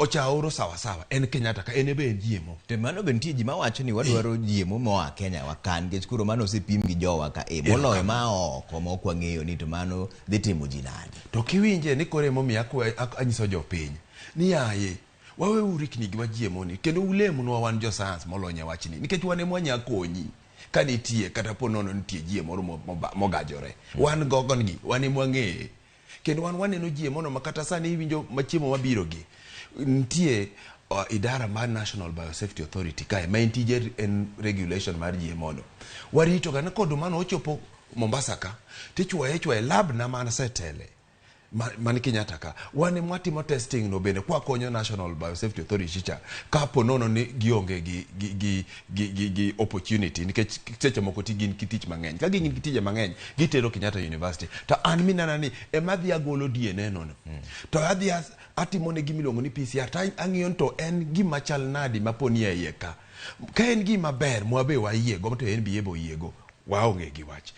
ochaoro sawa sawa en Kenyatta ka en be en GMO. Te mano ben tie jima wacho ni wadwaro GMO moa Kenya wakan nikech koro mano osepim gi jowa ka moloyo ma oko ma ok wang'eyo ni to mano dhi timo ji nade. To kiwinje ni kore momiyo anyiso jopiny ni yaye waweuru rikni gi GMO ni kendo ulemonwa wan jo science molony wachni nikech wan ema wanya konyi ka nitie kata po nono nitie GMO mogajore. Wan gogon gi wan ema wang'eye kendo wan waneno GMO no makata sani iwinjo machiemo mabiro gi nitie idara mar National Biosafety Authority kae ma intije en regulation mar GMO no. Warito ga kod mano ochopo Mombasa ka tichwaye lab na mana setele man Kenyatta ka wane mwatimo testing no bende kwa konyo National Biosafety Authority cha kapo nono ni gionge gi opportunity nikech seche moko ti gin kitich mang'eny ka gin kitije mang'eny gitero Kenyatta University to an minana ni emadhi agolo DNA no to adhi atimo ne gimiluongo ni PCR ta ang'iyo to en gima chal nadi maponi e iye ka en gima ber mwabe wayego to en biyebo yego waonge gi wach